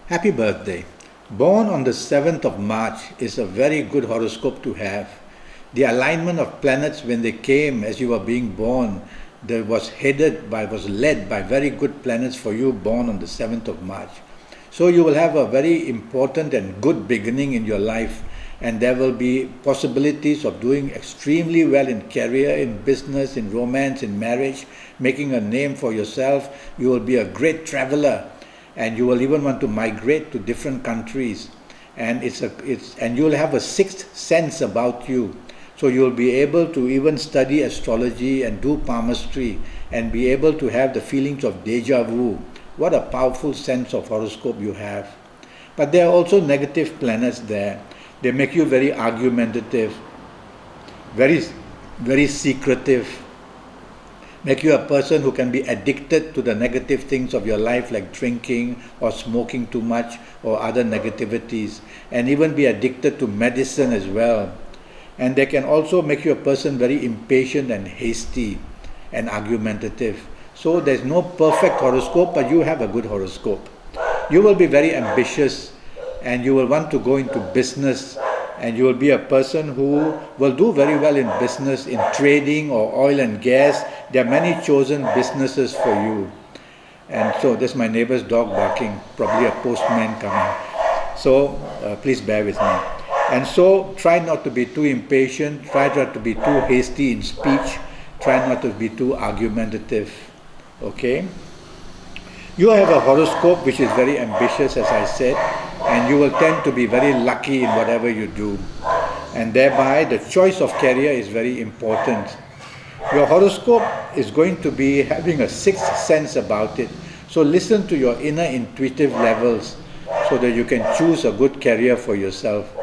Happy birthday. Born on the 7th of March is a very good horoscope to have. The alignment of planets when they came as you were being born, was led by very good planets for you born on the 7th of March. So you will have a very important and good beginning in your life, and there will be possibilities of doing extremely well in career, in business, in romance, in marriage, making a name for yourself. You will be a great traveler, and you will even want to migrate to different countries, and you will have a sixth sense about you. So you will be able to even study astrology and do palmistry and be able to have the feelings of deja vu. What a powerful sense of horoscope you have. But there are also negative planets there. They make you very argumentative, very, very secretive, make you a person who can be addicted to the negative things of your life, like drinking or smoking too much or other negativities, and even be addicted to medicine as well. And they can also make you a person very impatient and hasty and argumentative. So there's no perfect horoscope, but you have a good horoscope. You will be very ambitious, and you will want to go into business, and you will be a person who will do very well in business, in trading or oil and gas. There are many chosen businesses for you. And so that's my neighbor's dog barking, probably a postman coming. So please bear with me. And so try not to be too impatient, try not to be too hasty in speech, try not to be too argumentative. Okay? You have a horoscope which is very ambitious, as I said, and you will tend to be very lucky in whatever you do. And thereby, the choice of career is very important. Your horoscope is going to be having a sixth sense about it. So listen to your inner intuitive levels so that you can choose a good career for yourself.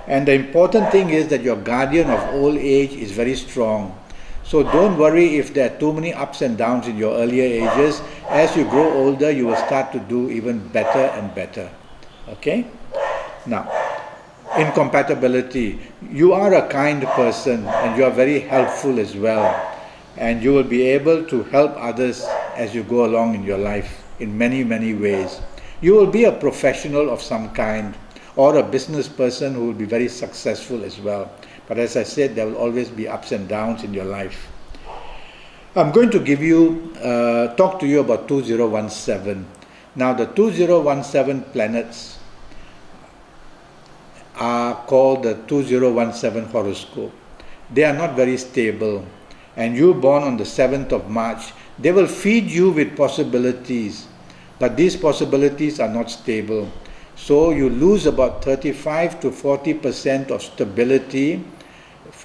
And the important thing is that your guardian of old age is very strong. So don't worry if there are too many ups and downs in your earlier ages. As you grow older, you will start to do even better and better. Okay? Now, incompatibility. You are a kind person and you are very helpful as well. And you will be able to help others as you go along in your life in many, many ways. You will be a professional of some kind, or a business person who will be very successful as well. But as I said, there will always be ups and downs in your life. I'm going to talk to you about 2017. Now the 2017 planets are called the 2017 horoscope. They are not very stable. And you born on the 7th of March, they will feed you with possibilities. But these possibilities are not stable. So you lose about 35 to 40% of stability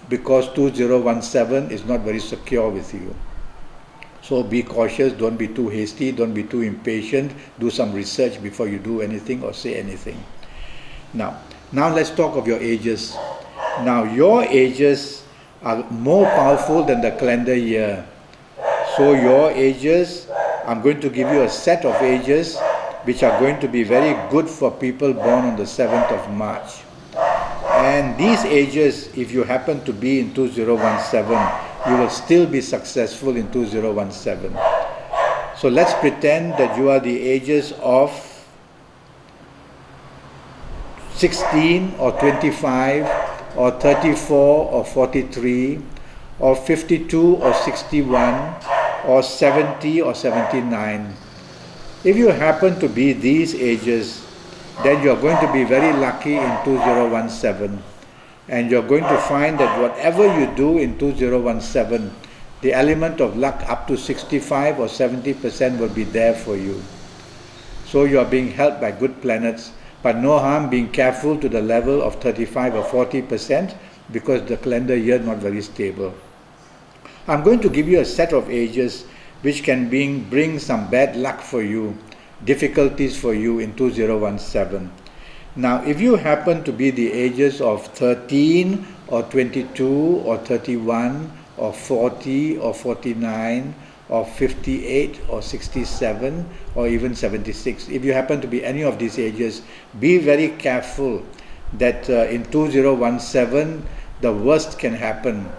because 2017 is not very secure with you. So be cautious, don't be too hasty, don't be too impatient, do some research before you do anything or say anything. Now let's talk of your ages. Now your ages are more powerful than the calendar year. So your ages, I'm going to give you a set of ages which are going to be very good for people born on the 7th of March. And these ages, if you happen to be in 2017, you will still be successful in 2017. So let's pretend that you are the ages of 16 or 25 or 34 or 43 or 52 or 61 or 70 or 79. If you happen to be these ages, then you're going to be very lucky in 2017. And you're going to find that whatever you do in 2017, the element of luck up to 65 or 70% will be there for you. So you're being helped by good planets, but no harm being careful to the level of 35 or 40% because the calendar year is not very stable. I'm going to give you a set of ages which can bring some bad luck for you, difficulties for you in 2017. Now, if you happen to be the ages of 13 or 22 or 31 or 40 or 49 or 58 or 67 or even 76, if you happen to be any of these ages, be very careful that in 2017 the worst can happen.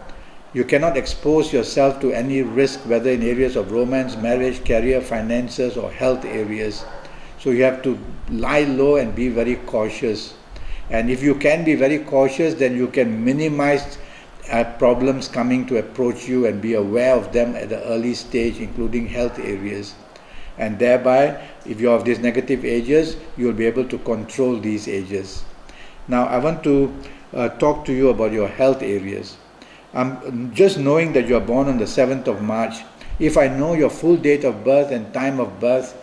You cannot expose yourself to any risk, whether in areas of romance, marriage, career, finances, or health areas. So you have to lie low and be very cautious. And if you can be very cautious, then you can minimize problems coming to approach you and be aware of them at the early stage, including health areas. And thereby, if you have these negative ages, you will be able to control these ages. Now, I want to talk to you about your health areas. Just knowing that you are born on the 7th of March, if I know your full date of birth and time of birth,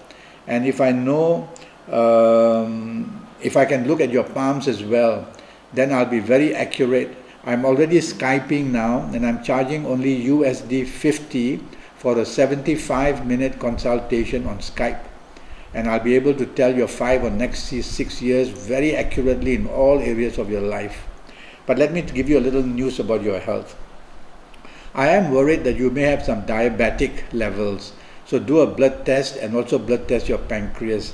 and if I know, if I can look at your palms as well, then I'll be very accurate. I'm already Skyping now, and I'm charging only USD 50 for a 75-minute consultation on Skype. And I'll be able to tell your 5 or next 6 years very accurately in all areas of your life. But let me give you a little news about your health. I am worried that you may have some diabetic levels. So do a blood test and also blood test your pancreas.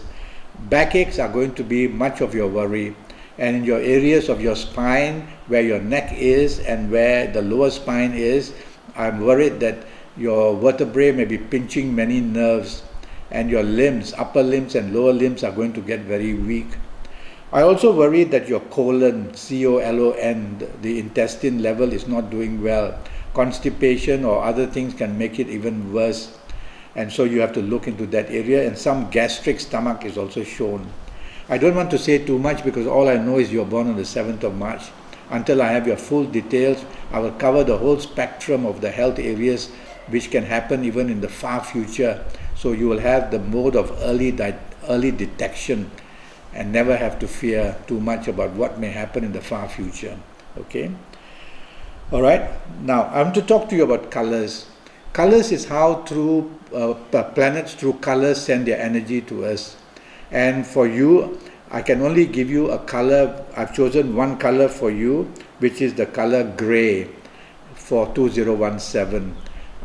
Backaches are going to be much of your worry. And in your areas of your spine, where your neck is and where the lower spine is, I'm worried that your vertebrae may be pinching many nerves, and your limbs, upper limbs and lower limbs, are going to get very weak. I also worry that your colon, C-O-L-O-N, the intestine level is not doing well. Constipation or other things can make it even worse. And so you have to look into that area, and some gastric stomach is also shown. I don't want to say too much because all I know is you're born on the 7th of March. Until I have your full details, I will cover the whole spectrum of the health areas which can happen even in the far future. So you will have the mode of early detection and never have to fear too much about what may happen in the far future. Okay? All right. Now, I want to talk to you about colors. Colors is how planets through colors send their energy to us. And for you, I can only give you a color. I've chosen one color for you, which is the color gray for 2017.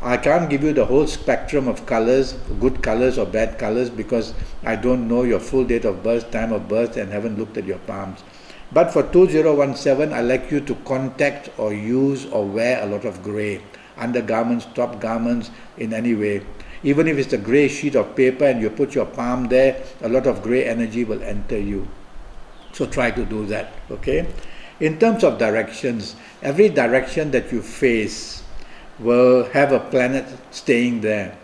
I can't give you the whole spectrum of colors, good colors or bad colors, because I don't know your full date of birth, time of birth, and haven't looked at your palms. But for 2017, I like you to contact or use or wear a lot of gray, undergarments, top garments, in any way. Even if it's a gray sheet of paper and you put your palm there, a lot of gray energy will enter you. So try to do that, okay? In terms of directions, every direction that you face will have a planet staying there.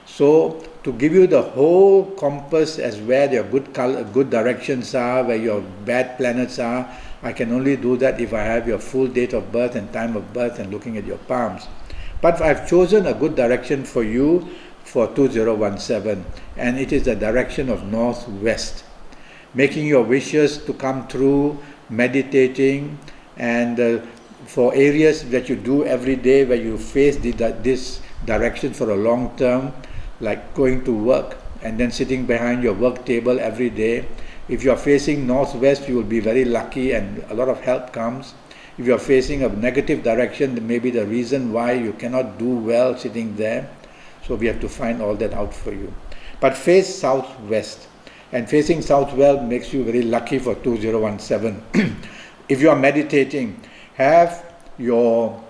So to give you the whole compass as where your good directions are, where your bad planets are, I can only do that if I have your full date of birth and time of birth and looking at your palms. But I've chosen a good direction for you for 2017, and it is the direction of northwest. Making your wishes to come true, meditating, and for areas that you do every day where you face this direction for a long term, like going to work and then sitting behind your work table every day. If you are facing northwest, you will be very lucky and a lot of help comes. If you are facing a negative direction, then maybe the reason why you cannot do well sitting there. So we have to find all that out for you. But face southwest. And facing southwest makes you very lucky for 2017. If you are meditating, have your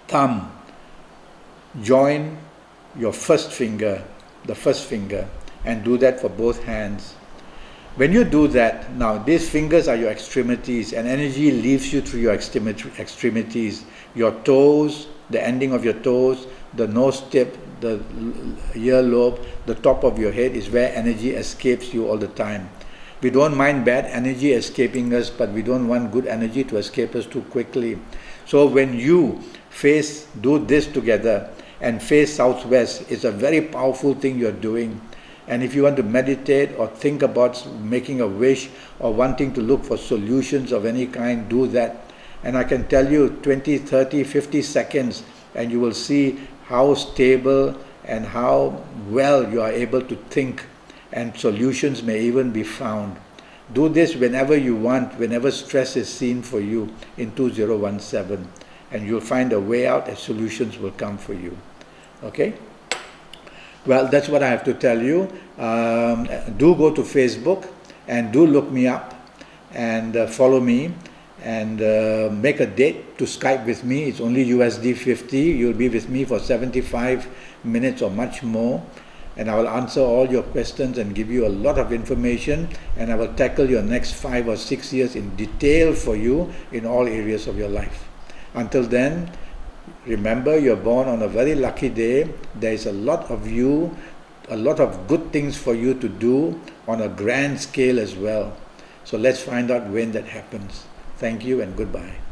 thumb join your first finger, the first finger, and do that for both hands. When you do that, now these fingers are your extremities, and energy leaves you through your extremities. Your toes, the ending of your toes, the nose tip, the earlobe, the top of your head is where energy escapes you all the time. We don't mind bad energy escaping us, but we don't want good energy to escape us too quickly. So when you do this together and face southwest, it's a very powerful thing you're doing. And if you want to meditate or think about making a wish or wanting to look for solutions of any kind, do that. And I can tell you 20, 30, 50 seconds and you will see how stable and how well you are able to think, and solutions may even be found. Do this whenever you want, whenever stress is seen for you in 2017, and you'll find a way out and solutions will come for you. Okay? Well, that's what I have to tell you. Do go to Facebook and do look me up and follow me and make a date to Skype with me. It's only USD 50. You'll be with me for 75 minutes or much more. and I will answer all your questions and give you a lot of information, and I will tackle your next 5 or 6 years in detail for you in all areas of your life. Until then, remember, you're born on a very lucky day. There is a lot of you, a lot of good things for you to do on a grand scale as well. So let's find out when that happens. Thank you and goodbye.